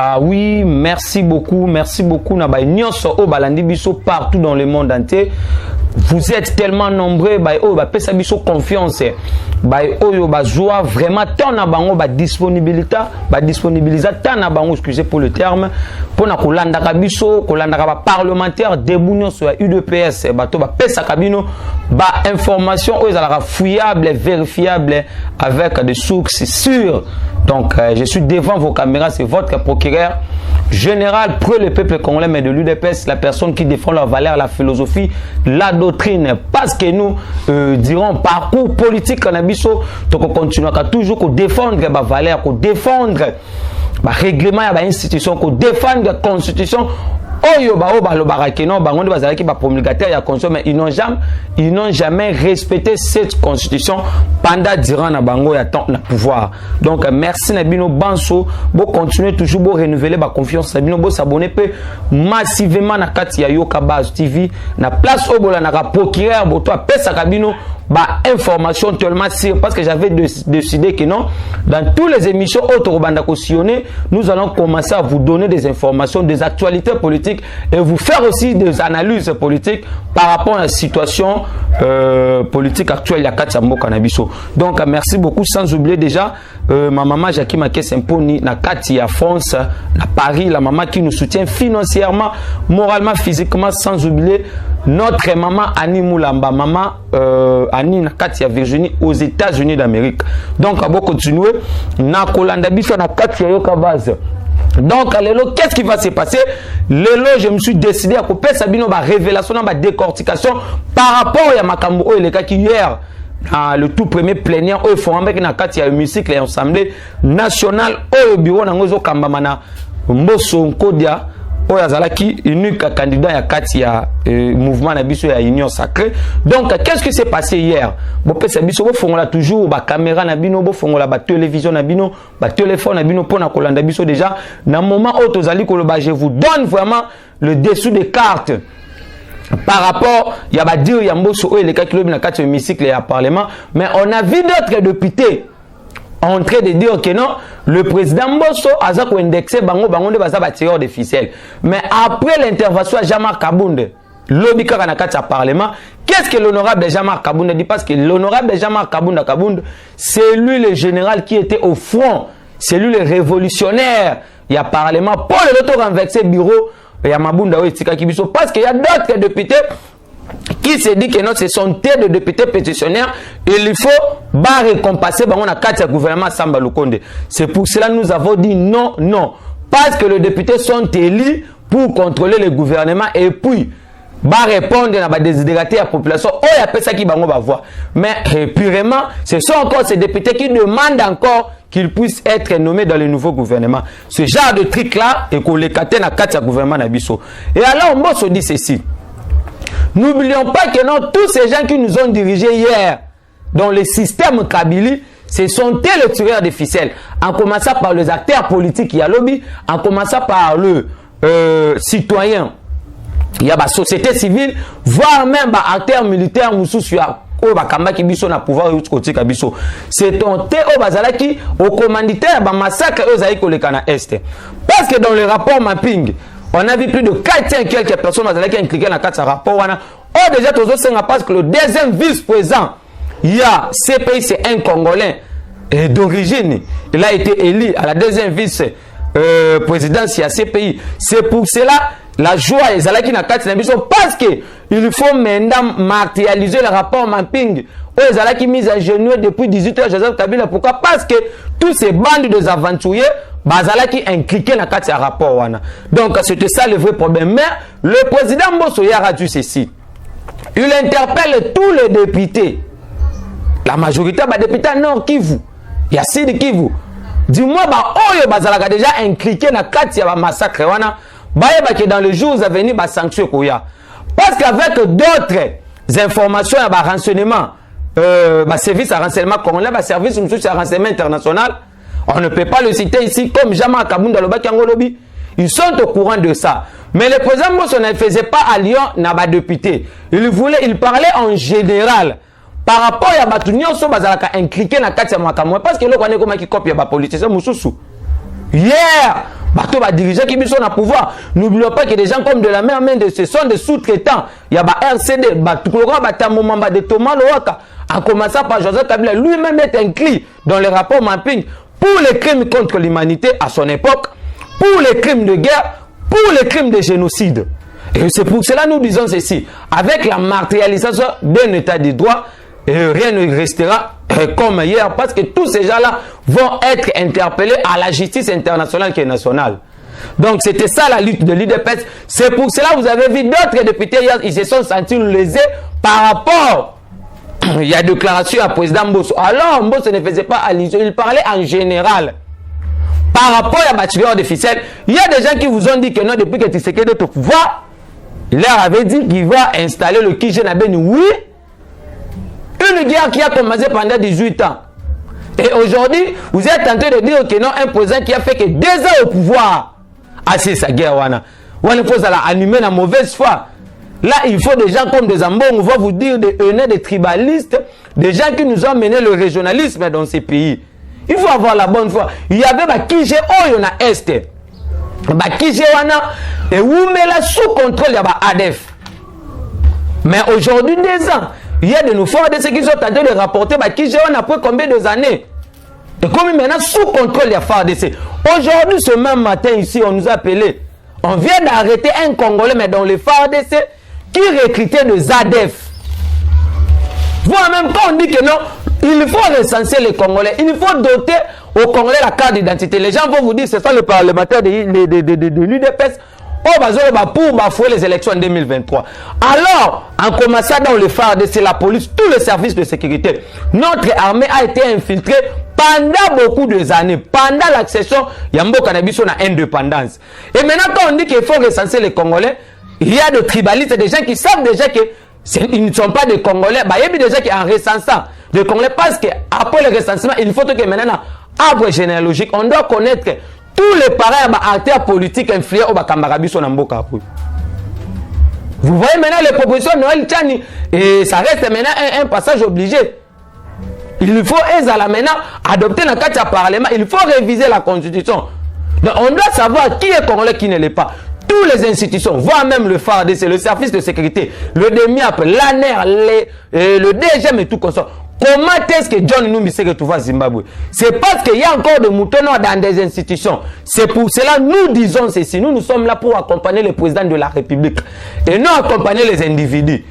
Ah oui, merci beaucoup Nabai Nyonso o balandi biso partout dans le monde entier. Vous êtes tellement nombreux, pesa biso confiance. Oyo joie vraiment tant na bango disponibilité, tant na bango, excusez pour le terme, pour na kolanda ka biso, kolanda ka parlementaire debout nyonso ya UDPS, bato pesa kabino information oyo ezalaka fouillable, vérifiable avec des sources sûres. Donc je suis devant vos caméras, c'est votre procureur général pour le peuple congolais, mais de l'UDPS, la personne qui défend la valeur, la philosophie, la doctrine. Parce que nous dirons parcours politique cannabis, donc on continue à toujours défendre les valeurs, défendre les règlements, les institutions, défendre la constitution. Oyo promulgataire ya constitution, mais ils n'ont jamais respecté cette constitution pendant durant na bango ya temps na pouvoir. Donc merci Nabino Banso, bo continuer toujours bo renouveler ba confiance Nabino, bo s'abonner peu massivement na kati ya Yoka Base TV na place obola na procureur bo toi pesa kabino information tellement sûre, parce que j'avais décidé que non, dans toutes les émissions Autorobanda Kosionné, nous allons commencer à vous donner des informations, des actualités politiques et vous faire aussi des analyses politiques par rapport à la situation politique actuelle à Katsamo Cannabiso. Donc merci beaucoup, sans oublier déjà ma maman Jackie Makesemponi na Kati à France, à Paris, la maman qui nous soutient financièrement, moralement, physiquement, sans oublier notre maman Annie Moulamba, maman Annie Nakatia Virginie aux États-Unis d'Amérique. Donc, à beaucoup continuer, na Kolanda biso na Katia Yoka Base. Donc, Lélo, qu'est-ce qui va se passer? Lélo, je me suis décidé à couper Sabino ba révélation, ba décortication par rapport à Makambo et les cas qui hier. Le tout premier plénière au forum avec na Katia hémicycle et assemblée nationale au bureau nangozo kambamana Mboso Nkodia. Oyazalaki unique candidat ya kati ya mouvement na biso ya union sacrée. Donc qu'est-ce qui s'est passé hier? Bo pesa biso bo fongola toujours ba caméra na bino, bo fongola ba télévision na bino, ba téléphone na bino pona kolanda biso déjà na moment où tozali koloba, je vous donne vraiment le dessous des cartes. Par rapport, il y a dire Yamboso et les kilobi na kati hémicycle et à parlement, mais on a vu d'autres députés en train de dire que non, le président Mbosso a indexé bango de baza tireur de ficelle. Mais après l'intervention à Jean-Marc Kabounde, lobby Karanakata parlement, qu'est-ce que l'honorable Jean-Marc Kabounde dit? Parce que l'honorable Jean-Marc Kabounde, c'est lui le général qui était au front, c'est lui le révolutionnaire. Il y a parlement pour le renverser bureau, il y a Mabunda Kibiso, parce qu'il y a d'autres députés qui se dit que non, ce sont de députés pétitionnaires, il faut récompenser on a 4 gouvernements Samba Lukonde. C'est pour cela que nous avons dit non, non. Parce que les députés sont élus pour contrôler le gouvernement et puis répondre à des désidratés à la population. Oh, il y a ça qui va voir. Mais purement, ce sont encore ces députés qui demandent encore qu'ils puissent être nommés dans le nouveau gouvernement. Ce genre de truc-là, et qu'on les catène à 4 gouvernements d'Abisso. Et alors, on se dit ceci. N'oublions pas que non, tous ces gens qui nous ont dirigés hier dans le système Kabili, ce sont les tireurs de ficelles. En commençant par les acteurs politiques, il y a lobby, en commençant par le citoyen, il y a la société civile, voire même les acteurs militaires ou sous au bakamba qui biso na pouvoir côté kabiso. C'est un thé au bazalaki au commanditaire ba massacre aux aïko le kana est. Parce que dans le rapport mapping, on a vu plus de 400 quelques personnes qui ont cliqué dans ce rapport. Oh, déjà, parce que le deuxième vice-président, il y a CPI, c'est un Congolais d'origine. Il a été élu à la deuxième vice-présidence, il y a CPI. C'est pour cela la joie est qui n'a parce que il faut maintenant matérialiser le rapport mapping. ils ont qui mise à genoux depuis 18 h Joseph Kabila. Pourquoi? Parce que tous ces bandes de aventuriers, bazala qui impliqués dans le rapport wana. Donc c'était ça le vrai problème. Mais le président Mbosso a dit ceci. Il interpelle tous les députés. La majorité des députés Nord Kivu, il y a Sud Kivu. Dis-moi, oyo bazala déjà impliqué dans le massacre wana. Que dans les jours à venir, sanction koya. Parce qu'avec d'autres informations, renseignements, service à renseignement congolais, service à renseignement international, on ne peut pas le citer ici comme Jama Kabunda Loba Kangolobi. Ils sont au courant de ça. Mais le président Mbosso ne faisait pas alliance na ba député. Il parlait en général. Par rapport à Batunio, so bazalaka impliqué na kati ya makamwa parce que le connaît comme qui copie ba politicien mususu. Hier, bateau va diriger qui sont au pouvoir. N'oublions pas que des gens comme de la même main de ce sont des sous-traitants. Il y a RCD, de Thomas Loaka, en commençant par Joseph Kabila, lui-même est inclus dans le rapport mapping pour les crimes contre l'humanité à son époque, pour les crimes de guerre, pour les crimes de génocide. Et c'est pour cela que nous disons ceci. Avec la matérialisation d'un état de droit, rien ne restera comme hier parce que tous ces gens-là vont être interpellés à la justice internationale qui est nationale. Donc c'était ça la lutte de l'UDPS. C'est pour cela que vous avez vu d'autres députés hier, ils se sont sentis lésés par rapport. Il y a déclaration à président Mbosso. Alors Mbosso ne faisait pas allusion, il parlait en général. Par rapport à la bâtiment officielle, il y a des gens qui vous ont dit que non, depuis que Tshisekedi est au pouvoir, il leur avait dit qu'il va installer le Kijenaben. Oui. Une guerre qui a commencé pendant 18 ans. Et aujourd'hui, vous êtes en train de dire que non, un président qui a fait que 2 ans au pouvoir. Ah, c'est sa guerre, wana. Wana faut ça animer la mauvaise foi. Là, il faut des gens comme des Ambons, on va vous dire des haineux, des tribalistes, des gens qui nous ont mené le régionalisme dans ces pays. Il faut avoir la bonne foi. Il y avait Bakije Oyona Est. Bakije wana, et Oumela sous contrôle, il y a ADF. Mais aujourd'hui, 2 ans. Il y a de nos forces de ceux qui sont en train de rapporter qui j'ai après combien d'années. Et comme maintenant sous contrôle des FARDC. Aujourd'hui, ce même matin ici, on nous a appelé. On vient d'arrêter un Congolais, mais dans les FARDC, qui recrutait des ADF. Voire même quand on dit que non, il faut recenser les Congolais. Il faut doter aux Congolais la carte d'identité. Les gens vont vous dire, c'est ça le parlementaire de l'UDPS. Pour bafouer les élections en 2023. Alors, en commençant dans le FARDC, la police, tous les services de sécurité, notre armée a été infiltrée pendant beaucoup d'années, pendant l'accession Yambo Cannabis à l'indépendance. Et maintenant, quand on dit qu'il faut recenser les Congolais, il y a des tribalistes, des gens qui savent déjà qu'ils ne sont pas des Congolais. Il y a des gens qui en recensant des Congolais parce qu'après le recensement, il faut que maintenant, arbre généalogique, on doit connaître tous les parents acteurs politiques influents au Bakambarabi sont en Mboka. Vous voyez maintenant les propositions de Noël Tchani, et ça reste maintenant un passage obligé. Il faut maintenant adopter dans le cadre du Parlement, il faut réviser la Constitution. Donc on doit savoir qui est Congolais, qui ne l'est pas. Toutes les institutions, voire même le FARDC, le service de sécurité, le DEMIAP, l'ANER, le DGM et tout comme ça. Comment est-ce que John Numbi s'est retrouvé à Zimbabwe? C'est parce qu'il y a encore des moutons dans des institutions. C'est pour cela que nous disons ceci. Nous sommes là pour accompagner le président de la République et non accompagner les individus.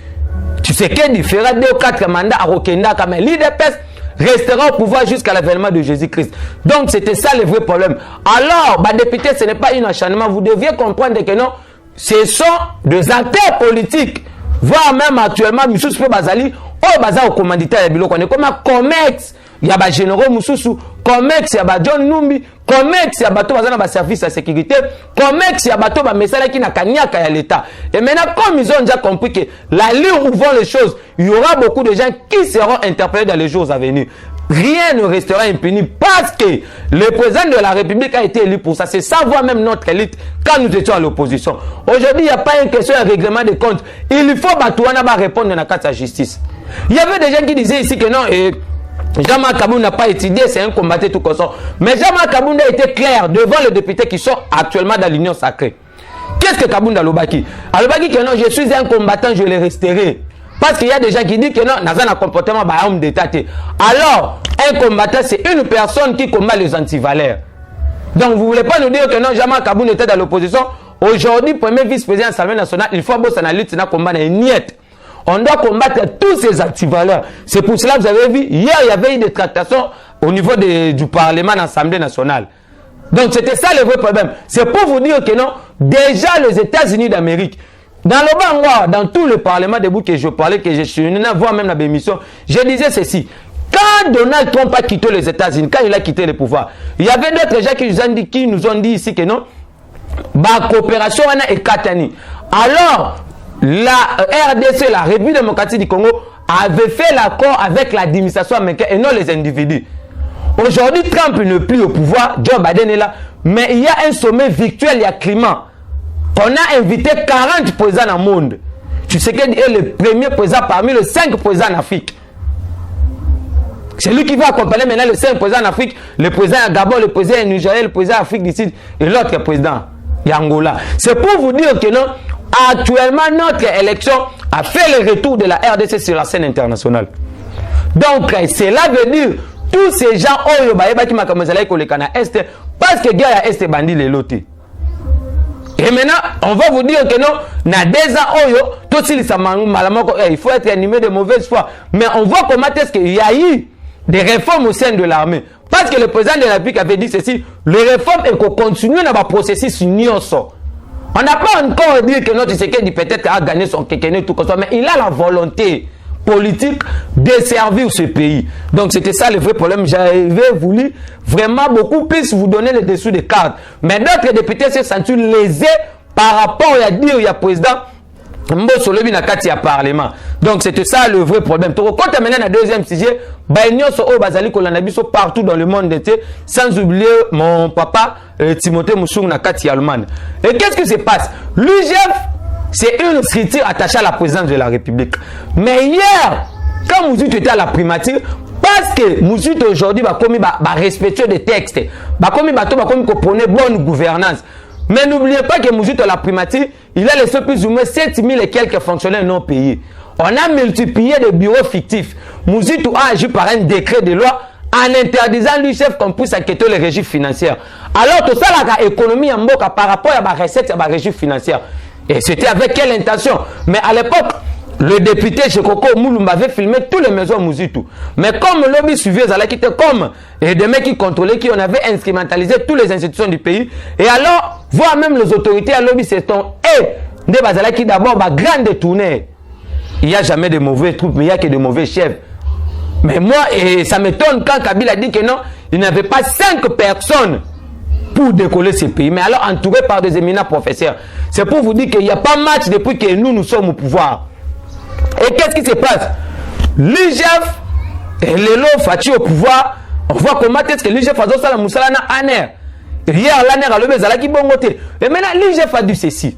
Tu sais qu'il y a différents 2 ou 4 mandats à Rokenda, mais l'IDPS restera au pouvoir jusqu'à l'avènement de Jésus-Christ. Donc c'était ça le vrai problème. Alors, député, ce n'est pas un acharnement. Vous deviez comprendre que non, ce sont des acteurs politiques. Voire même actuellement, M. Bazali, au bazar au commanditaire de Biloko, comme un COMEX, il y a des généraux Moussoussou, COMEX, il y a John Numbi, COMEX, il y a bateau bazar dans service à sécurité, COMEX, il y a bateau message qui n'a qu'à l'État. Et maintenant, comme ils ont déjà compris que la ligne où vont les choses, il y aura beaucoup de gens qui seront interpellés dans les jours à venir. Rien ne restera impuni parce que le président de la République a été élu pour ça. C'est savoir même notre élite quand nous étions à l'opposition. Aujourd'hui, il n'y a pas une question de règlement de compte. Il faut Batouana répondre dans la carte de la justice. Il y avait des gens qui disaient ici que non, Jean-Marc Kaboun n'a pas étudié, c'est un combattant tout comme ça. Mais Jean-Marc Kaboun a été clair devant les députés qui sont actuellement dans l'Union sacrée. Qu'est-ce que Kaboun a l'Obaki? Alobaki que non, je suis un combattant, je le resterai. Parce qu'il y a des gens qui disent que non, n'a pas un comportement homme d'État. Alors, un combattant, c'est une personne qui combat les antivaleurs. Donc, vous ne voulez pas nous dire que non, Jean-Marc Kaboun était dans l'opposition. Aujourd'hui, premier vice-président de l'Assemblée nationale, il faut bosser dans la lutte, dans le combat, dans une niette. on doit combattre tous ces antivaleurs. C'est pour cela que vous avez vu, hier, il y avait eu des tractations au niveau du Parlement, de l'Assemblée nationale. Donc, c'était ça le vrai problème. C'est pour vous dire que non, déjà les États-Unis d'Amérique, dans le Bangwa, dans tout le Parlement debout que je parlais, que je suis venu voir même la bémission, je disais ceci. Quand Donald Trump a quitté les États-Unis, quand il a quitté le pouvoir, il y avait d'autres gens qui nous ont dit ici que non, la coopération est Katani. Alors, la RDC, la République démocratique du Congo, avait fait l'accord avec l'administration américaine et non les individus. Aujourd'hui, Trump n'est plus au pouvoir, Joe Biden est là, mais il y a un sommet virtuel, il y a climat. On a invité 40 présidents dans le monde. Tu sais qu'il est le premier président parmi les 5 présidents en Afrique. C'est lui qui va accompagner maintenant les 5 présidents en Afrique, le président à Gabon, le président Nigeria, le président d'Afrique du Sud et l'autre président, Angola. C'est pour vous dire que non, actuellement, notre élection a fait le retour de la RDC sur la scène internationale. Donc, cela veut dire tous ces gens qui m'ont commencé à Est, parce que guerre à Est bandit les lotés. Et maintenant, on va vous dire que non, dans 2 ans, il faut être animé de mauvaise foi. Mais on voit comment est-ce qu'il y a eu des réformes au sein de l'armée. Parce que le président de la République avait dit ceci, les réformes et qu'on continue dans le processus union. On n'a pas encore dit que notre Tshisekedi peut-être a gagné son kékéné tout comme ça, mais il a la volonté politique de servir ce pays. Donc c'était ça le vrai problème. J'avais voulu vraiment beaucoup plus vous donner les dessous des cartes. Mais d'autres députés se sentent lésés par rapport à dire il y a président Mbosolobi na kati ya parlement. Donc c'était ça le vrai problème. Quand on maintenant le deuxième sujet, partout dans le monde entier, sans oublier mon papa Timothée Moussung na kati ya Allemagne. Et qu'est-ce qui se passe? L'UGF, c'est une structure attachée à la présidence de la République. Mais hier, quand Mouzut était à la primature, parce que Mouzut aujourd'hui va respecter des textes, va prôner bonne gouvernance. Mais n'oubliez pas que Mouzut à la primature, il a laissé plus ou moins 7000 et quelques fonctionnaires non payés. On a multiplié des bureaux fictifs. Mouzut a agi par un décret de loi en interdisant l'UGF qu'on puisse enquêter les régies financières. Alors tout ça, l'économie en Mboka par rapport à la recette et à la régie financière. Et c'était avec quelle intention? Mais à l'époque, le député Chekoko Moulumba avait filmé toutes les maisons Mouzitou. Mais comme le lobby suivait, comme des mecs qui contrôlaient, qui on avait instrumentalisé toutes les institutions du pays. Et alors, voire même les autorités à lobby, c'est ton des Bazala qui d'abord va grande tournée. Il n'y a jamais de mauvais troupes, mais il n'y a que de mauvais chefs. Mais moi, et ça m'étonne quand Kabila dit que non, il n'avait pas 5 personnes pour décoller ce pays, mais alors entouré par des éminents professeurs. C'est pour vous dire qu'il n'y a pas match depuis que nous sommes au pouvoir. Et qu'est-ce qui se passe? L'UGF et Lelo Fati au pouvoir, on voit comment est-ce que l'UGF a fait ça, la Moussalana Aner. Hier, l'Aner a levé Zalaki Bongote. Et maintenant, l'UGF a dit ceci.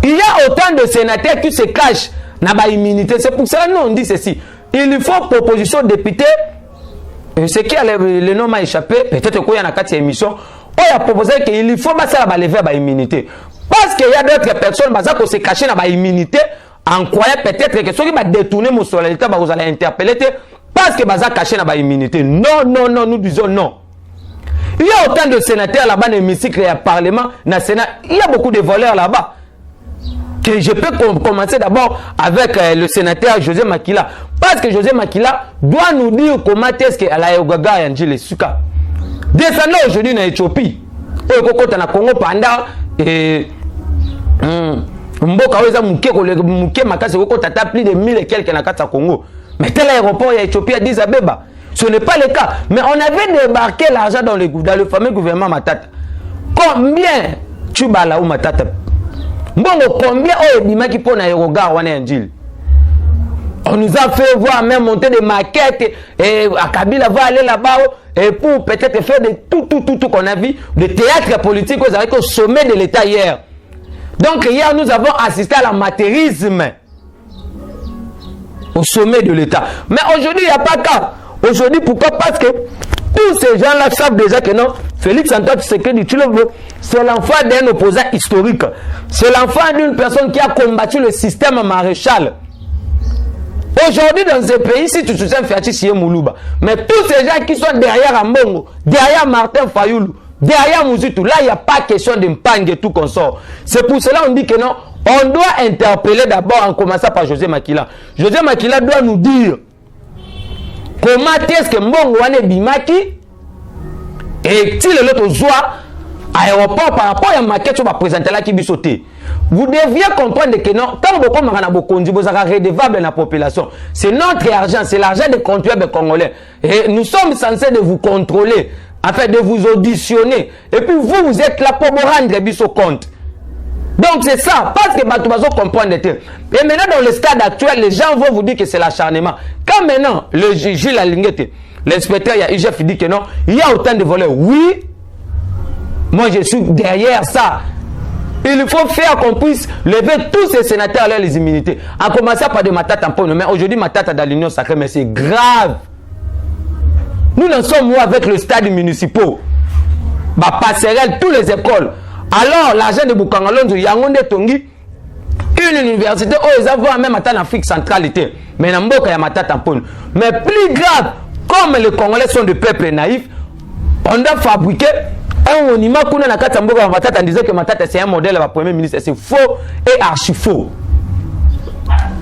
Il y a autant de sénateurs qui se cachent dans la immunité. C'est pour cela que nous on dit ceci. Il faut proposition de député. Ce qui a le nom m'a échappé, peut-être qu'il y a une émission. On a proposé qu'il faut lever la immunité. Parce qu'il y a d'autres personnes qui se cachent dans l'immunité, en croyant peut-être que ceux qui vont détourner mon solennité, vous allez interpeller parce que vous cachés dans l'immunité. Non, non, non, nous disons non. Il y a autant de sénateurs là-bas dans l'hémicycle et au Parlement, dans le Sénat. Il y a beaucoup de voleurs là-bas. Que je peux commencer d'abord avec le sénateur José Makila. Parce que José Makila doit nous dire comment est-ce qu'elle a eu Gaga et Angele Suka. Descendant aujourd'hui en Éthiopie. Et Congo pendant Mboka weza muke makasi woko tata plus de 1000 et quelques na kata Congo. Mais tel aéroport ya Éthiopie à Addis Abeba. Ce n'est pas le cas. Mais on avait débarqué l'argent dans le fameux gouvernement Matata. Combien tu bala ou Matata? Mbongo combien oyebima ki pona yoga wana Angile? On nous a fait voir même monter des maquettes et Kabila va aller là-bas et pour peut-être faire de tout qu'on a vu, de théâtre politique au sommet de l'État hier. Donc hier nous avons assisté à l'amateurisme au sommet de l'État. Mais aujourd'hui il n'y a pas de cas. Aujourd'hui pourquoi? Parce que tous ces gens-là savent déjà que non, Félix Antoine Tshisekedi Tshilombo, c'est l'enfant d'un opposant historique. C'est l'enfant d'une personne qui a combattu le système maréchal. Aujourd'hui, dans ce pays, si tu soutiens Fiati Siye Moulouba, mais tous ces gens qui sont derrière Ambongo, derrière Martin Fayoulou, derrière Mouzitou, là, il n'y a pas question de mpang et tout qu'on sort. C'est pour cela qu'on dit que non, On doit interpeller d'abord en commençant par José Makila. José Makila doit nous dire comment est-ce que Mbongo wane bimaki et si le lot soit aéroport par rapport à maquette sur va présenter là qui bisoté. Vous deviez comprendre que non, tant que vous avez bokondi, vous avez redevable dans la population. C'est notre argent, c'est l'argent des contribuables congolais. Et nous sommes censés de vous contrôler, afin de vous auditionner. Et puis vous êtes là pour vous rendre biso compte. Donc c'est ça, parce que Batoubazo comprend. Et maintenant dans le stade actuel, les gens vont vous dire que c'est l'acharnement. Quand maintenant, le Gilles Alinguete, l'inspecteur IGF dit que non, il y a autant de voleurs. Oui, moi je suis derrière ça. Il faut faire qu'on puisse lever tous ces sénateurs à les immunités. En commençant par de Matata en Pono. Mais aujourd'hui, Matata dans l'Union sacrée, mais c'est grave. Nous n'en sommes où avec le stade municipal. Bah, passerelle, toutes les écoles. Alors, l'argent de Boukangalonzo, Yangonde Tongi, une université, oh, ils avaient même en Afrique centrale. Mais dans Mboka, il y a Matata en Pono. Mais plus grave, comme les Congolais sont des peuples naïfs, on doit fabriquer. On imagine qu'on a Katamboka Matata en disant que Matata c'est un modèle à premier ministre. C'est faux et archi faux.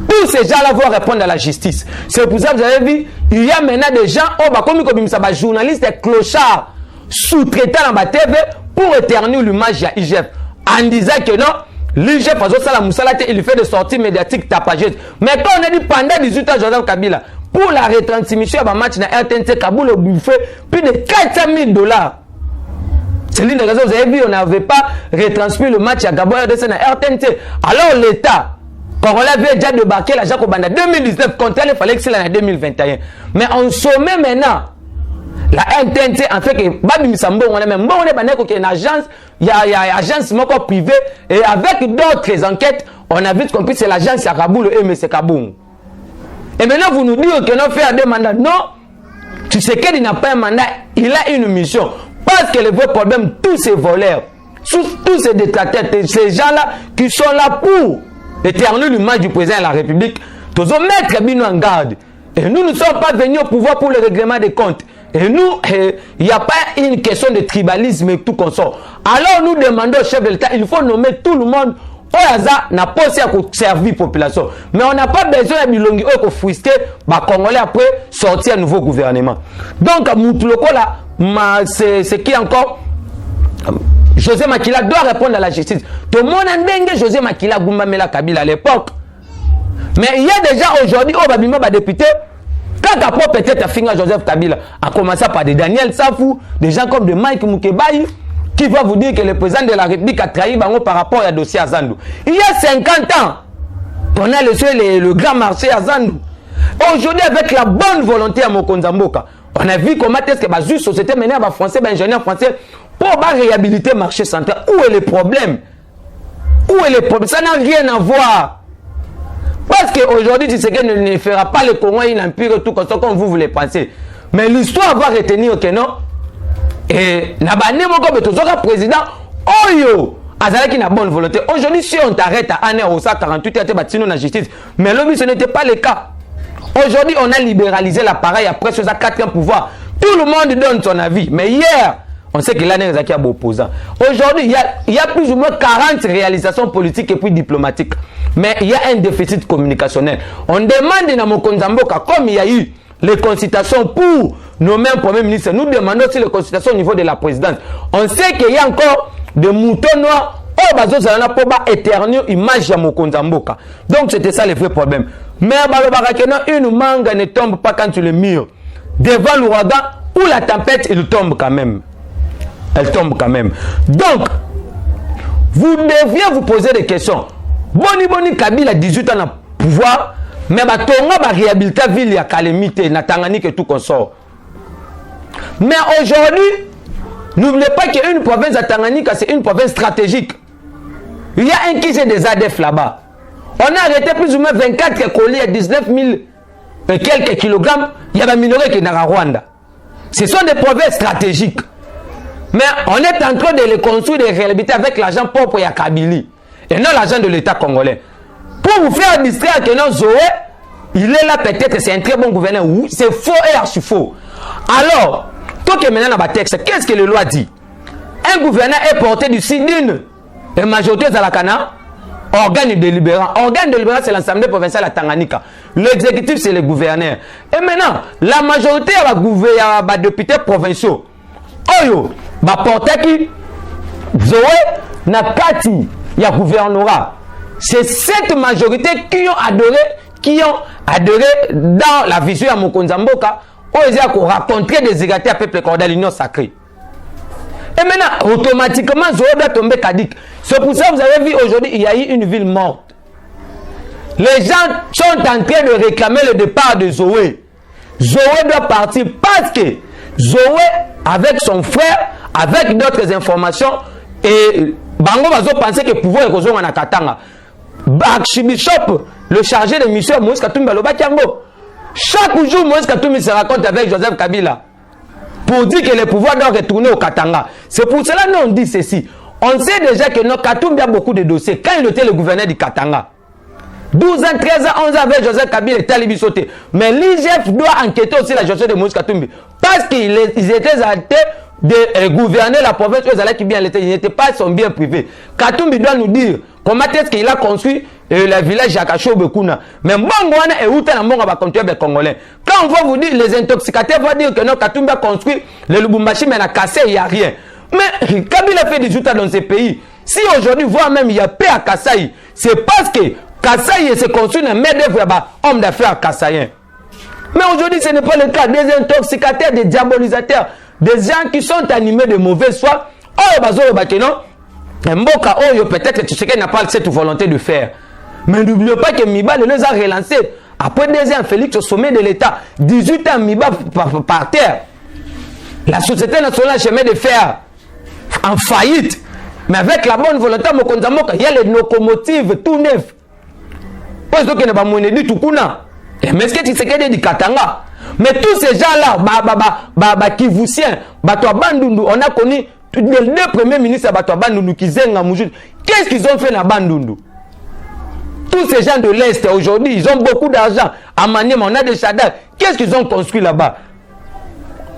Tous ces gens-là vont répondre à la justice. C'est pour ça que vous avez vu, il y a maintenant des gens, comme ça, journalistes et clochards sous-traitants dans la TV pour éternuer l'image à IGF. En disant que non, l'IGF, il fait des sorties médiatiques tapageuses. Mais quand on a dit pendant 18 ans, Joseph Kabila, pour la retransmission de match dans RTNC, Kaboul a fait plus de 400 000 $. C'est l'une des raisons, vous avez vu, on n'avait pas retransmis le match à Gabon RDC dans RTNT. Alors l'État, quand on avait déjà débarqué la Jacques Obanda 2019, contre elle, il fallait que c'est l'année 2021. Mais on sommet maintenant la RTNT en fait que Babi Misambo, on a même bon, on est une agence, il y a agence moko privée et avec d'autres enquêtes, on a vite compris que c'est l'agence à Kaboul et M. Kaboum. Et maintenant vous nous dites que non fait deux mandats. Non, tu sais qu'il n'a pas un mandat, il a une mission. Parce que le vrai problème, tous ces voleurs, tous ces détracteurs, ces gens-là qui sont là pour éternuer l'image du président de la République, tous ont mettre Bino en garde. Et nous ne sommes pas venus au pouvoir pour le règlement des comptes. Et nous, il n'y a pas une question de tribalisme et tout comme ça. Alors nous demandons au chef de l'État, il faut nommer tout le monde. Au hasard, n'a pas aussi à servir la population. Mais on n'a pas besoin de bilongi pour fruster les Congolais après sortir un nouveau gouvernement. Donc, Moutuloko là, c'est qui encore? José Makila doit répondre à la justice. Tout le monde a dengue José Makila Goumbamela Kabila à l'époque. Mais il y a déjà aujourd'hui, au Babima, député, quand après peut-être à finir Joseph Kabila, à commencer par des Daniel Safou, des gens comme de Mike Moukebaï, qui va vous dire que le président de la République a trahi Bango par rapport à dossier à Zandou. Il y a 50 ans, on a laissé le grand marché à Zandou. Aujourd'hui, avec la bonne volonté à Mokonzamboka, on a vu comment est-ce que la société menée à Français, ingénieur français, pour réhabiliter le marché central. Où est le problème? Où est le problème? Ça n'a rien à voir. Parce qu'aujourd'hui, tu sais qu'elle ne fera pas le Congo et l'Empire tout comme vous voulez penser. Mais l'histoire va retenir que non. Et Nabane Moko Betozoka président, Oyo, Azalaki n'a bonne volonté. Aujourd'hui, si on t'arrête à 1h48, tu as été la justice. Mais l'homme, ce n'était pas le cas. Aujourd'hui, on a libéralisé l'appareil après ce 4e pouvoir. Tout le monde donne son avis. Mais hier, on sait que l'année est un opposant. Aujourd'hui, il y a plus ou moins 40 réalisations politiques et puis diplomatiques. Mais il y a un déficit communicationnel. On demande dans Mokonzamboka, comme il y a eu les consultations pour nommer un premier ministre, nous demandons aussi les consultations au niveau de la présidence. On sait qu'il y a encore des moutons noirs. Oh, bazo zalana pour ba éternuer image ya Mokonzamboka. Donc c'était ça le vrai problème. Mais une mangue ne tombe pas quand tu le mires. Devant l'ouragan ou la tempête, il tombe quand même. Elle tombe quand même. Donc, vous deviez vous poser des questions. Boni Kabila 18 ans na pouvoir, mais Tonga va réhabiliter la ville à Kalemite, na Tanganyika et tout qu'on sort. Mais aujourd'hui, n'oubliez pas qu'une province à Tanganyika, c'est une province stratégique. Il y a un qui c'est des ADF là-bas. On a arrêté plus ou moins 24 colis à 19 000 et quelques kilogrammes. Il y a un minerai qui est dans la Rwanda. Ce sont des provinces stratégiques. Mais on est en train de les construire, de les réhabiliter avec l'argent propre et à Kabili. Et non l'argent de l'État congolais. Pour vous faire distraire que non, Zoé, il est là peut-être, c'est un très bon gouverneur. Oui, c'est faux et archi faux. Alors, toi qui es maintenant dans le texte, qu'est-ce que le loi dit? Un gouverneur est porté du Sidine. Et majorité de la Cana. organe délibérant. Organe délibérant, c'est l'Assemblée provinciale à Tanganyika. L'exécutif, c'est les gouverneurs. Et maintenant, la majorité des députés provinciaux, Oyo, portaki, Zoé, na kati, ya gouvernorat. C'est cette majorité qui ont adoré dans la vision à Mokonzamboka, où ils ont rencontré des égalités à peuple dans l'union sacrée. Et maintenant, automatiquement, Zoé doit tomber Kadik. C'est pour ça que vous avez vu aujourd'hui, il y a eu une ville morte. Les gens sont en train de réclamer le départ de Zoé. Zoé doit partir parce que Zoé, avec son frère, avec d'autres informations, et Bango va penser que le pouvoir est en Katanga. Archibishop, le chargé de mission, Moïse Katumbi Lobakiango. Chaque jour, Moïse Katumbi se raconte avec Joseph Kabila pour dire que le pouvoir doit retourner au Katanga. C'est pour cela que nous on dit ceci. On sait déjà que notre Katumbi a beaucoup de dossiers. Quand il était le gouverneur du Katanga, 12 ans, 13 ans, 11 ans avec Joseph Kabila et Talibi sauté. Mais l'IGF doit enquêter aussi la gestion de Moïse Katumbi. Parce qu'ils étaient arrêtés de gouverner la province où ils n'étaient pas son bien privé. Katumbi doit nous dire comment est-ce qu'il a construit le village Jakacho Bekuna. Mais Mbangwana et Outa Mbonga va construire les Congolais. Quand on va vous dire, les intoxicateurs vont dire que non, Katumbi a construit le Lubumbashi, mais il a cassé, il n'y a rien. Mais Kabila fait des résultats dans ces pays. Si aujourd'hui, voire même il y a paix à Kassaï, c'est parce que Kassaï s'est construit un maître d'œuvre, homme d'affaires kassaïen. Mais aujourd'hui, ce n'est pas le cas. Des intoxicateurs, des diabolisateurs, des gens qui sont animés de mauvaise foi. Oh, Mboka, oh, peut-être que Tshisekedi n'a pas cette volonté de faire. Mais n'oubliez pas que Miba les a relancés. Après 2 ans, Félix au sommet de l'État, 18 ans, Miba par terre. La société nationale chemin de fer en faillite. Mais avec la bonne volonté, il y a les locomotives tout neufs. Parce que ne pas monnaie du tout. Mais est-ce que tu sais qu'il y a du Katanga? Mais tous ces gens-là, Kivusiens, Bandundu, on a connu les 2 premiers ministres à Bandundu qui zenga Moujou. Qu'est-ce qu'ils ont fait à Bandundu? Tous ces gens de l'Est aujourd'hui, ils ont beaucoup d'argent. À Maniema, on a des chadars. Qu'est-ce qu'ils ont construit là-bas?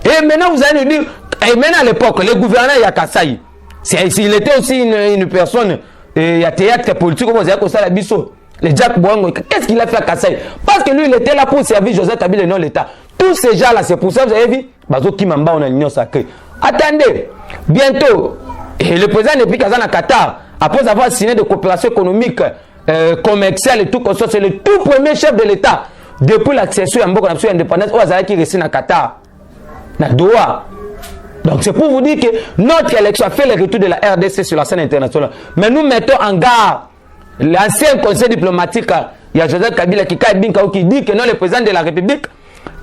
Et maintenant, vous allez nous dire, et maintenant à l'époque, le gouverneur Yakasaï, s'il était aussi une personne, il y a théâtre politique, comme vous avez ça, la Bisso. Le Jack Boango, qu'est-ce qu'il a fait à Kassaï? Parce que lui, il était là pour servir Joseph Kabila et non l'État. Tous ces gens-là, c'est pour ça que vous avez vu, Bazo Kimamba, on a l'union sacrée. Attendez, bientôt, le président depuis Kazan à Qatar, après avoir signé des coopérations économiques, commerciales et tout, c'est le tout premier chef de l'État depuis l'accession à l'indépendance au Azara qui reste à Qatar, à Doha. Donc c'est pour vous dire que notre élection a fait le retour de la RDC sur la scène internationale. Mais nous mettons en garde l'ancien conseil diplomatique, il y a Joseph Kabila qui dit que non, le président de la République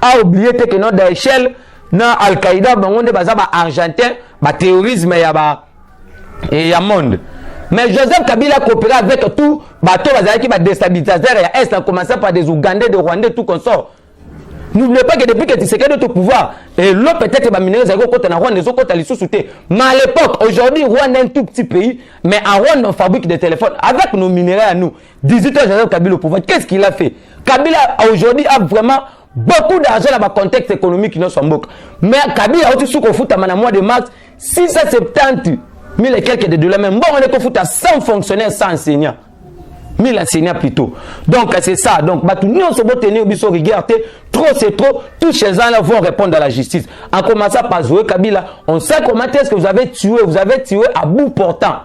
a oublié que non, d'échelle, non, Al-Qaïda, on est argentin, terrorisme et il y a monde. Mais Joseph Kabila a coopéré avec tout, bateau qui va déstabiliser l'Est, en commençant par des Ougandais, des Rwandais, tout comme ça. N'oubliez pas que depuis que tu sais que notre pouvoir, et l'eau peut-être va miner les côtés en Rwanda, les autres côtés sous-soutés. Mais à l'époque, aujourd'hui, Rwanda est un tout petit pays, mais en Rwanda, on fabrique des téléphones avec nos minéraux à nous. 18 ans, Joseph Kabila au pouvoir. Qu'est-ce qu'il a fait? Kabila aujourd'hui a vraiment beaucoup d'argent dans le contexte économique qui nous sommes. Mais Kabila a aussi sous qu'on fout à mois de mars 670 000 et quelques de dollars. Même bon, on est qu'on fout à 100 fonctionnaires, 100 enseignants. 1000 enseignants plutôt. Donc c'est ça. Donc nous on se peut tenir au biseau regarder. Trop c'est trop. Tous ces gens-là vont répondre à la justice. En commençant par Zoé Kabila, on sait comment est-ce que vous avez tué à bout portant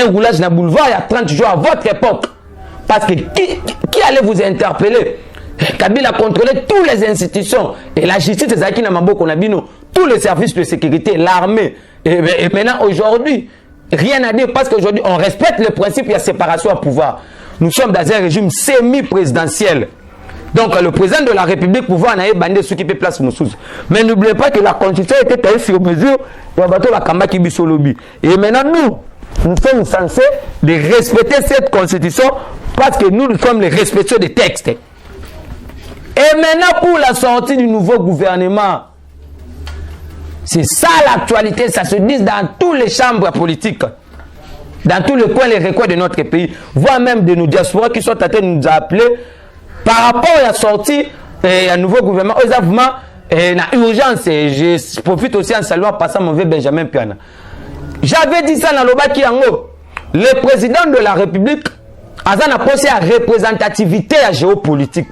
un roulage dans le boulevard il y a 30 jours à votre époque. Parce que qui allait vous interpeller? Kabila contrôlait toutes les institutions et la justice c'est ça qui n'a pas tous les services de sécurité, l'armée. Et maintenant aujourd'hui, rien à dire parce qu'aujourd'hui, on respecte le principe de la séparation à pouvoir. Nous sommes dans un régime semi-présidentiel. Donc, le président de la République pouvoir en avoir bandé ceux qui peut place Moussous. Mais n'oubliez pas que la constitution était taillée sur mesure pour abattre la Kamba qui bisse au lobby. Et maintenant, nous sommes censés de respecter cette constitution parce que nous sommes les respectueux des textes. Et maintenant, pour la sortie du nouveau gouvernement, c'est ça l'actualité, ça se dit dans toutes les chambres politiques, dans tous les coins, les recoins de notre pays, voire même de nos diasporas qui sont en train de nous appeler par rapport à la sortie et un nouveau gouvernement. Exactement, une urgence. Et je profite aussi en saluant passant mon vieux Benjamin Piana. J'avais dit ça dans le Bakiango. Le président de la République Azana posé à représentativité à géopolitique.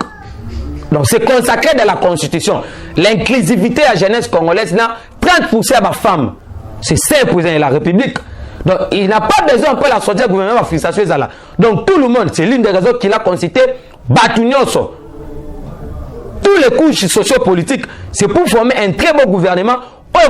Donc c'est consacré dans la Constitution. L'inclusivité à la jeunesse congolaise, 30% à ma femme. C'est ça le président de la République. Donc il n'a pas besoin pour la sortie du gouvernement à fixation. Donc tout le monde, c'est l'une des raisons qu'il a concité Batunyoso. Tous les couches sociopolitiques, c'est pour former un très beau gouvernement.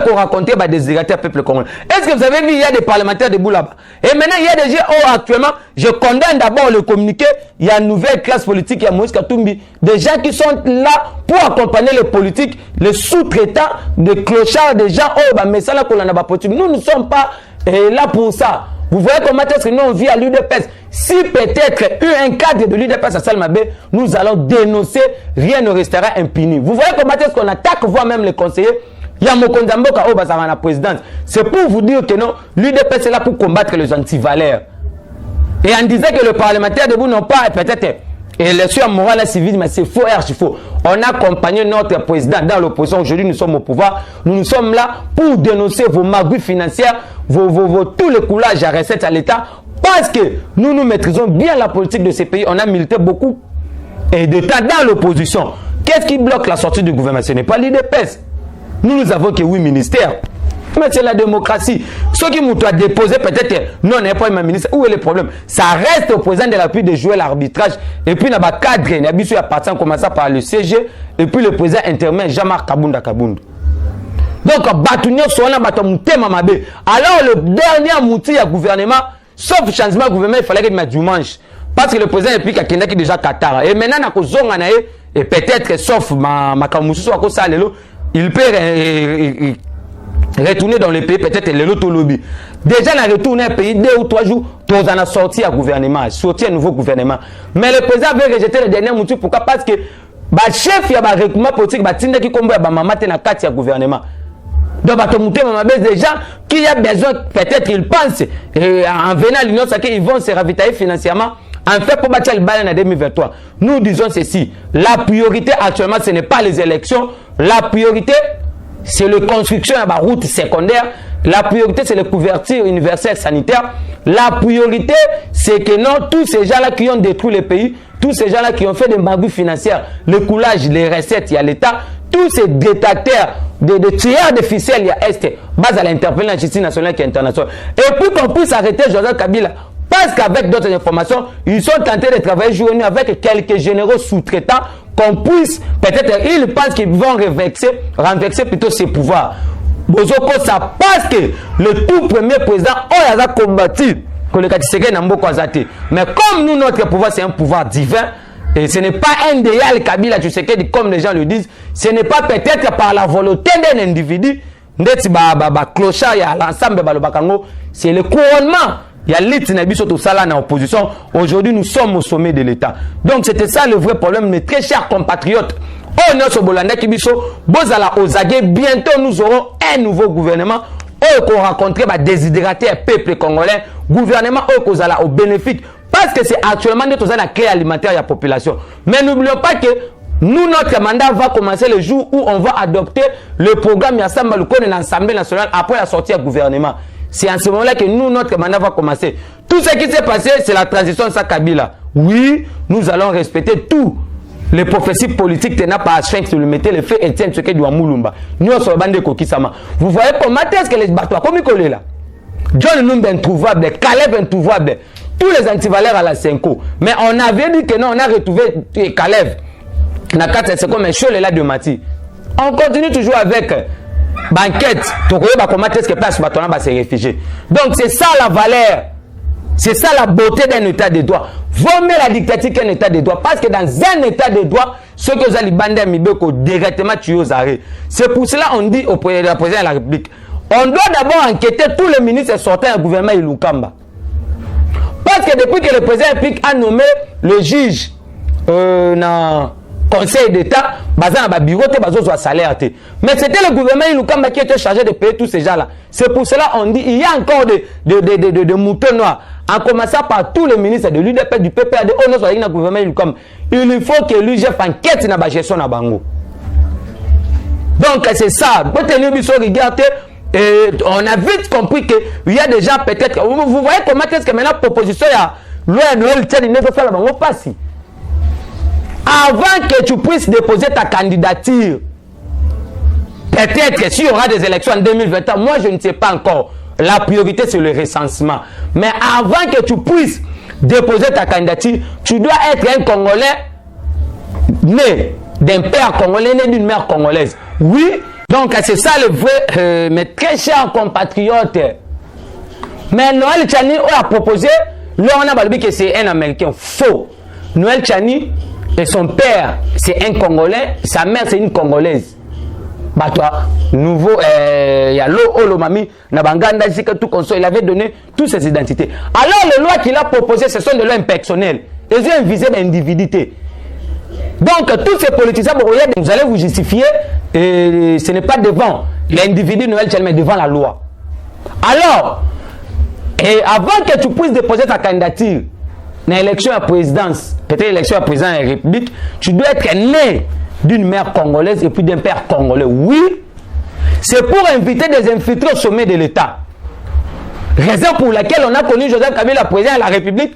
Pour raconter des désiratés peuple congolais. Est-ce que vous avez vu, il y a des parlementaires debout là-bas? Et maintenant, il y a des gens, actuellement, je condamne d'abord le communiqué, il y a une nouvelle classe politique, il y a Moïse Katumbi, des gens qui sont là pour accompagner les politiques, les sous-traitants, des clochards, des gens, mais ça là, nous ne sommes pas là pour ça. Vous voyez comment est-ce que nous on vit à l'UDPS. Si peut-être un cadre de l'UDPS à Salmabé, nous allons dénoncer, rien ne restera impuni. Vous voyez comment est-ce qu'on attaque, voire même les conseillers. Il y a Mokondamboka au Bazar la présidence. C'est pour vous dire que non, l'UDPS est là pour combattre les antivaleurs. Et en disant que le parlementaire debout n'ont pas peut-être élection morale et civile, mais c'est faux et archi faux. On a accompagné notre président dans l'opposition. Aujourd'hui, nous sommes au pouvoir. Nous sommes là pour dénoncer vos magouilles financières, tous les coulages à recettes à l'État. Parce que nous maîtrisons bien la politique de ces pays. On a milité beaucoup et de temps dans l'opposition. Qu'est-ce qui bloque la sortie du gouvernement? Ce n'est pas l'UDPS. Nous avons que 8 ministères. Mais c'est la démocratie. Ceux qui m'ont déposé peut-être, non, n'est pas un ministre. Où est le problème? Ça reste au président de la République de jouer l'arbitrage. Et puis, il y a un cadre, il y a un parti en commençant par le CG. Et puis, le président intermédiaire, Jean-Marc Kabunda Kabunda. Donc, Batunyo Soana Batomute Mamabe. Alors, le dernier mouti à gouvernement, sauf changement de gouvernement, il fallait qu'il mette dimanche. Parce que le président est plus qu'à Kenda qui est déjà Qatar. Et maintenant, et peut-être, sauf ma Kamoussou, il peut retourner dans le pays, peut-être le loto lobby. Déjà, il a retourné au pays 2 ou 3 jours, on a sorti à gouvernement, sorti un nouveau gouvernement. Mais le président veut rejeter le dernier motif. Pourquoi? Parce que le chef, il y a un recrutement politique, il y a un gouvernement. Donc, des gens qui ont besoin, peut-être ils pensent, en venant à l'Union, ils vont se ravitailler financièrement. En fait, pour bâtir le bal en 2023, nous disons ceci. La priorité actuellement, ce n'est pas les élections. La priorité, c'est la construction de la route secondaire. La priorité, c'est la couverture universelle sanitaire. La priorité, c'est que non, tous ces gens-là qui ont détruit le pays, tous ces gens-là qui ont fait des magouilles financières, le coulage, les recettes, il y a l'État, tous ces détecteurs, des tireurs de ficelles, il y a Est, base à l'interpeller la justice nationale qui est internationale. Et puis qu'on puisse arrêter Joseph Kabila. Parce qu'avec d'autres informations, ils sont tentés de travailler jour et nuit avec quelques généraux sous-traitants qu'on puisse, peut-être, ils pensent qu'ils vont renverser plutôt ses pouvoirs. Bozoko, ça parce que le tout premier président, on a combattu que le Katiseke Namboko Azate. Mais comme nous, notre pouvoir, c'est un pouvoir divin, et ce n'est pas un déal Kabila Tshisekedi, comme les gens le disent, ce n'est pas peut-être par la volonté d'un individu, clochard, il y a l'ensemble de Bakango, c'est le couronnement. Il y a l'élite tout ça là en opposition. Aujourd'hui, nous sommes au sommet de l'État. Donc, c'était ça le vrai problème. Mes très chers compatriotes, on est sur Bolanda Kibiso, Bozala Ozagé, bientôt nous aurons un nouveau gouvernement. On rencontrer déshydrater le peuple congolais. Gouvernement au bénéfice. Parce que c'est actuellement notre créer alimentaire à la population. Mais n'oublions pas que nous, notre mandat va commencer le jour où on va adopter le programme Yassam Malouko de l'Assemblée nationale après la sortie du gouvernement. C'est en ce moment-là que nous, notre mandat va commencer. Tout ce qui s'est passé, c'est la transition de Kabila. Oui, nous allons respecter tous les prophéties politiques tenant par Sphinx, le mettre le fait Etienne Tshisekedi du Amoulumba. Nous, on se bande Kokisama. Vous voyez comment est-ce que les batois, comme ils collent là, John Numba introuvable, Caleb introuvable, tous les antivaleurs à la Senko. Mais on avait dit que non, on a retrouvé Caleb. C'est comme un show là de Mati. On continue toujours avec banquette, comment est-ce que passe se réfugier. Donc c'est ça la valeur, c'est ça la beauté d'un état de droit. Vaut mieux la dictature qu'un état de droit, parce que dans un état de droit, ceux que vous allez bander à Mibeko directement tuer aux arrêts. C'est pour cela qu'on dit au président de la République, on doit d'abord enquêter tous les ministres sortant du gouvernement Ilukamba. Parce que depuis que le président de la République a nommé le juge dans Conseil d'État, bazan na bureau te bazo soit salaire te. Mais c'était le gouvernement Ilukamba qui était chargé de payer tous ces gens-là. C'est pour cela qu'on dit il y a encore de moutons noirs. En commençant par tous les ministres de l'UDP, du PPRD, on a le gouvernement Ilukamba. Il faut que lui chef enquête na ba gestion na bango. Donc c'est ça. Pour tenir biso regardez, on a vite compris que il y a des gens peut-être. Vous voyez comment est-ce que maintenant proposition Noël Tchani ne peut pas la bango passi. Avant que tu puisses déposer ta candidature, peut-être s'il y aura des élections en 2021, moi je ne sais pas encore. La priorité c'est le recensement. Mais avant que tu puisses déposer ta candidature, tu dois être un Congolais né d'un père congolais, né d'une mère congolaise. Oui, donc c'est ça le vrai, mes très chers compatriotes. Mais Noël Tchani a proposé, là on a dit que c'est un Américain. Faux. Noël Tchani et son père c'est un Congolais, sa mère c'est une Congolaise. Bah toi, nouveau, il y a l'Olomami, Nabanganda, tout console, il avait donné toutes ses identités. Alors les lois qu'il a proposées, ce sont des lois impersonnelles. Ils ont visé l'individualité. Donc tous ces politiciens, vous allez vous justifier, et ce n'est pas devant l'individu Noël Tchani, mais devant la loi. Alors, et avant que tu puisses déposer ta candidature dans l'élection à présidence, peut-être l'élection à président de la République, tu dois être né d'une mère congolaise et puis d'un père congolais. Oui, c'est pour inviter des infiltrés au sommet de l'État. Raison pour laquelle on a connu Joseph Kabila, président de la République,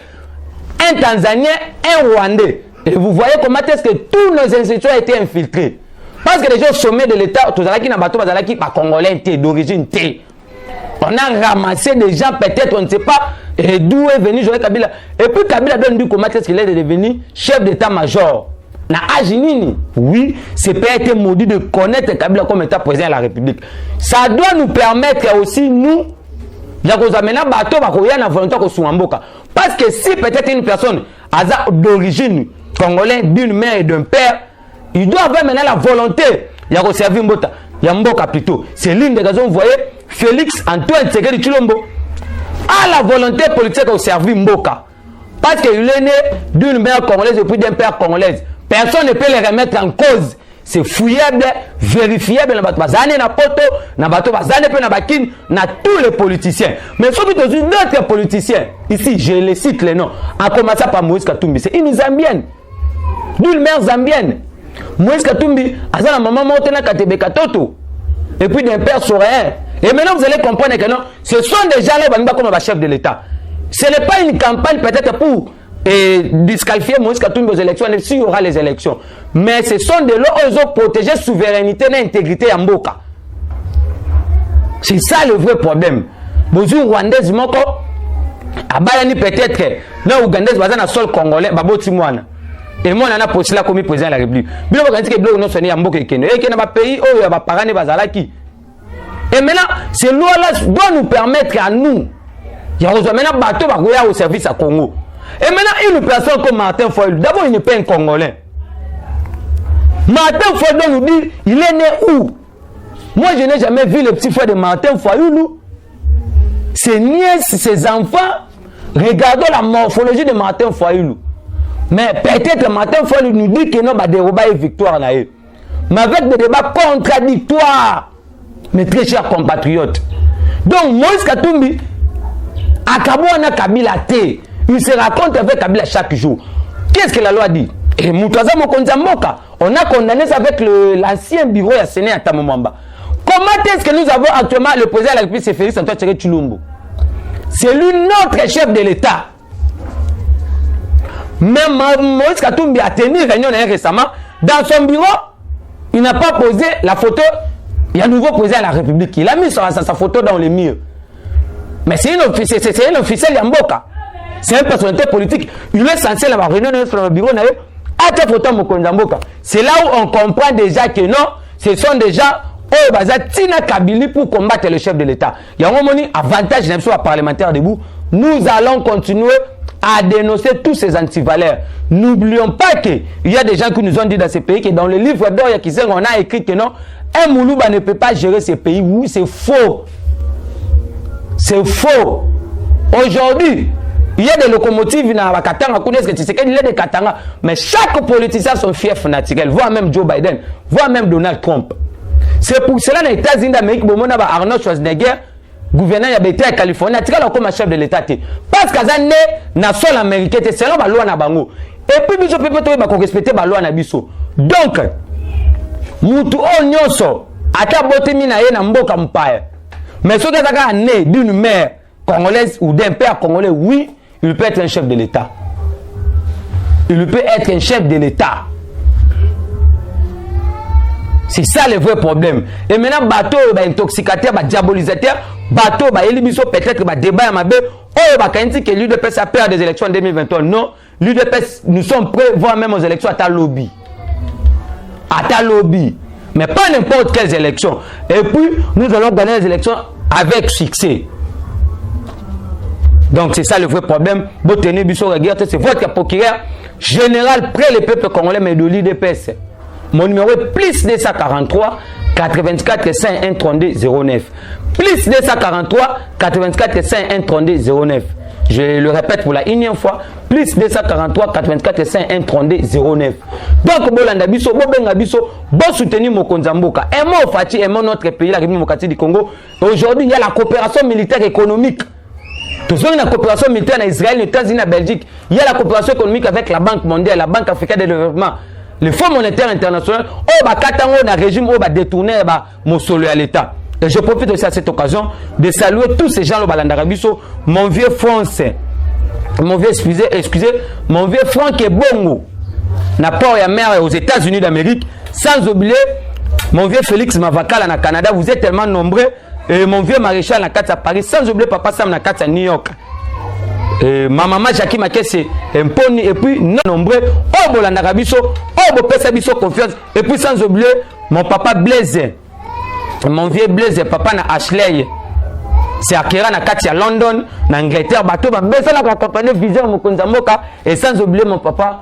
un Tanzanien, un Rwandais. Et vous voyez comment est-ce que tous nos institutions ont été infiltrés. Parce que les gens au sommet de l'État, tous ceux qui n'ont pas congolais d'origine T. On a ramassé des gens, peut-être, on ne sait pas d'où est venu Joseph Kabila. Et puis Kabila donne du comment est-ce qu'il est devenu chef d'état-major. Na Ajinini, oui, c'est peut-être maudit de connaître Kabila comme état président de la République. Ça doit nous permettre aussi, nous, parce que si peut-être une personne d'origine congolaise, d'une mère et d'un père, il doit avoir maintenant la volonté de servir Mbota. Yamboka plutôt. C'est l'une des raisons, vous voyez, Félix Antoine Tshisekedi Tshilombo a la volonté politique de servir Mboka. Parce qu'il est né d'une mère congolaise et puis d'un père congolaise. Personne ne peut les remettre en cause. C'est fouillable, vérifiable dans tous les politiciens. Mais surtout dans une autre politicienne, ici je les cite les noms, en commençant par Moïse Katumbi, c'est une Zambienne, d'une mère zambienne. Moïse Katumbi, à sa maman Montena Katebeka Toto, et puis d'un père soréen. Et maintenant vous allez comprendre que non, ce sont des gens là comme chef de l'État. Ce n'est pas une campagne peut-être pour disqualifier Moïse Katumbi aux élections, s'il y aura les élections. Mais ce sont des lois où ils ont protégé souveraineté et intégrité en Mboka. C'est ça le vrai problème. Bonjour Rwandaise moko, abayani peut-être na Ougandaise baza na sol congolais baboti mwana. Et moi on a postulé comme président de la République. Bilo ko kanti ke bilo no soni ya mboka ekeno. Et que na ba pays oyo ba parane bazalaki. Et maintenant ces lois là doivent nous permettre à nous il y a maintenant bateau bakoya au service à Congo. Et maintenant une personne comme Martin Fayulu, d'abord il n'est pas un Congolais. Martin Fayulu nous dit il est né où? Moi je n'ai jamais vu le petit frère de Martin Fayulu. Ses nièces, ses enfants, regardons la morphologie de Martin Fayulu. Mais peut-être Martin Fayulu nous dit que non, bah déroba et victoire là. Mais avec des débats contradictoires, mes très chers compatriotes. Donc Moïse Katumbi, Akabouana Kabila T, il se raconte avec Kabila chaque jour. Qu'est-ce que la loi dit? Et Moutaza Mokonzamboka, on a condamné ça avec l'ancien bureau à Séné à Tamomamba. Comment est-ce que nous avons actuellement le président de la République, c'est Félix Antoine Tshisekedi Tshilombo? C'est lui notre chef de l'État. Même Moïse Katumbi a tenu une réunion récemment. Dans son bureau, il n'a pas posé la photo. Il y a un nouveau président de la République. Il a mis sa photo dans les murs. Mais c'est un officiel Yamboka. C'est une personnalité politique. Il est censé la réunion sur le bureau. C'est là où on comprend déjà que non, ce sont des gens Tina Kabili pour combattre le chef de l'État. Il y a un avantage parlementaire debout. Nous allons continuer à dénoncer tous ces antivaleurs. N'oublions pas qu'il y a des gens qui nous ont dit dans ces pays que dans le livre d'or, on a écrit que non, un Moulouba ne peut pas gérer ces pays. Oui, c'est faux. C'est faux. Aujourd'hui, il y a des locomotives dans la Katanga, il y a des Katanga, mais chaque politicien son fief naturel, voire même Joe Biden, voire même Donald Trump. C'est pour cela que les États-Unis d'Amérique, Arnold Schwarzenegger, gouverneur de l'État à Californie, a comme chef de l'État. Parce que c'est un sol américain, c'est la loi na bango. Et puis, nous devons respecter la loi na biso. Donc, mutu o nyonso, ata botemi na ye na mboka mpaya. Mais si tu es né d'une mère congolaise ou d'un père congolais, oui, il peut être un chef de l'État. Il peut être un chef de l'État. C'est ça le vrai problème. Et maintenant, bateau, intoxicateur, diabolisateur, bateau, peut-être débat à que l'UDPS a peur des élections en 2023. Non, l'UDPS, nous sommes prêts, voire même aux élections à ta lobby. À ta lobby. Mais pas n'importe quelles élections. Et puis, nous allons gagner les élections avec succès. Donc, c'est ça le vrai problème. C'est votre procureur général près le peuple congolais, mais de l'UDPS. Mon numéro est plus 243 84 51 32 09. Plus 243 84 51 32 09. Je le répète pour la énième fois. Plus 243 84 51 32 09. Donc, Bolanda Biso, Bobenga Biso, bon soutenir Mokonzamboka. Aimons Fati, aimons notre pays, la République démocratique du Congo. Aujourd'hui, il y a la coopération militaire économique. Tout ça, la coopération militaire en Israël, les États-Unis, en Belgique. Il y a la coopération économique avec la Banque mondiale, la Banque africaine de développement. Le Fonds monétaire international, le régime détourné mon solo à l'État. Et je profite aussi à cette occasion de saluer tous ces gens au mon vieux français, mon vieux, excusez, mon vieux Franck Bongo, n'a pas eu mère aux États-Unis d'Amérique, sans oublier mon vieux Félix Mavakala na Canada, vous êtes tellement nombreux, et mon vieux maréchal na Katsa Paris, sans oublier Papa Sam na Katsa New York. Ma maman Jackie Makesse et puis non nombreux oh bolanda biso oh bo pesa biso confiance et puis sans oublier mon papa Blaise, mon vieux Blaise, papa na Ashley, c'est Akira na Katia London na Angleterre bateau ba besa la accompagner vision Mokonzamboka et sans oublier mon papa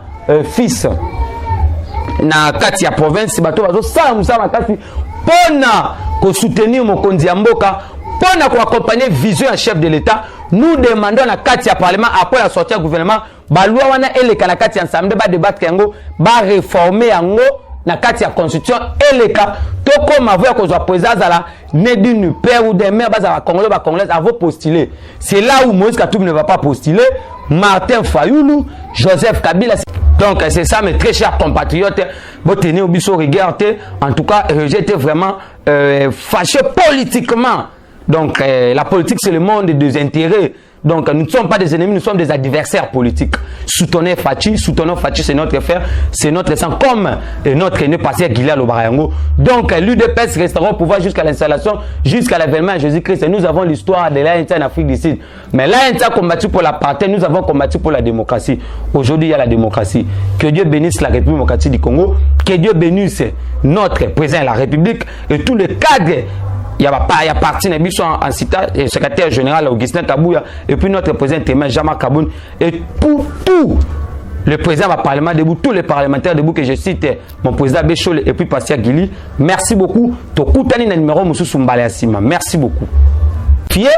fils na Katia province bateau bazo ça musa makasi pona ko soutenir Mokonzamboka. Pour accompagner vision un chef de l'État, nous demandons à la Katia Parlement, après la sortie du gouvernement, la loi et les Katia ensemble, va débattre, va réformer la Katia Constitution et les cas. Tout comme avoir qu'on soit présent à la né d'une père ou des mères, à la Congolaise, à vous postuler. C'est là où Moïse Katoum ne va pas postuler, Martin Fayoulou, Joseph Kabila. Donc c'est ça, mes très chers compatriotes, vous tenez au biseau, regardez. En tout cas, j'étais vraiment fâché politiquement. Donc, la politique, c'est le monde des intérêts. Donc, nous ne sommes pas des ennemis, nous sommes des adversaires politiques. Soutenons Fati, c'est notre frère, c'est notre sang, comme notre aîné passé Guilherme Lobarayango. Donc, l'UDPS restera au pouvoir jusqu'à l'installation, jusqu'à l'avènement de Jésus-Christ. Et nous avons l'histoire de l'ANT en Afrique du Sud. Mais l'ANT a combattu pour l'apartheid, nous avons combattu pour la démocratie. Aujourd'hui, il y a la démocratie. Que Dieu bénisse la République démocratique du Congo, que Dieu bénisse notre président de la République et tous les cadres. Il y a parti en secrétaire général Augustin Kabouya et puis notre président Témen Jean-Marc Kaboun et pour tout le président du Parlement debout, tous les parlementaires debout que je cite, mon président Béchol et puis Passia Gili. Merci beaucoup. Tokutani na numéro Moussou Sumbale Asima. Merci beaucoup. Fier.